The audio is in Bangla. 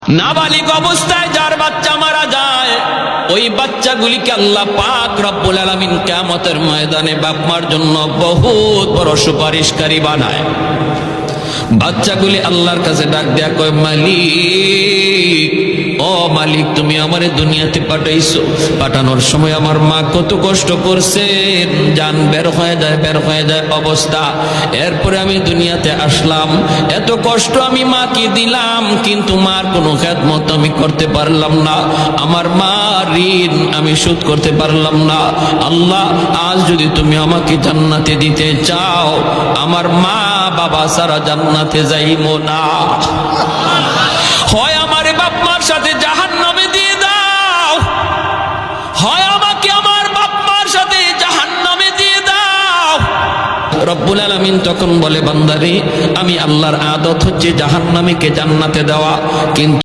নাবালিগ অবস্থায় যার বাচ্চা মারা যায়, ওই বাচ্চাগুলিকে আল্লাহ পাক রব্বুল আলামিন কিয়ামতের ময়দানে বাপ মার জন্য বহুত বড় সুপারিশকারী বানায়। বাচ্চাগুলি আল্লাহর কাছে ডাক দেয়া কয়, মালিক, ও মালিক, তুমি আমারে দুনিয়াতে পাঠাইছো, পাঠানোর সময় আমার মা কত কষ্ট করছেন, জান বের হয়ে যায় অবস্থা। এরপরে আমি দুনিয়াতে আসলাম, এত কষ্ট আমি মাকে দিলাম, কিন্তু মার কোনো খেদমত আমি করতে পারলাম না, আমার মা ঋণ আমি শোধ করতে পারলাম না। আল্লাহ, আজ যদি তুমি আমাকে জান্নাতে দিতে চাও, আমার মা বাবা সারা জান্নাতে যাইবো না, হয় আমার বাপ মার সাথে জাহান্নামে দিয়ে দাও, হয় আমাকে আমার বাপ মার সাথে জাহান্নামে দিয়ে দাও। রব্বুল আলামিন তখন বলে, বান্দারে, আমি আল্লাহর আদত হচ্ছে জাহান্নামীকে জান্নাতে দেওয়া, কিন্তু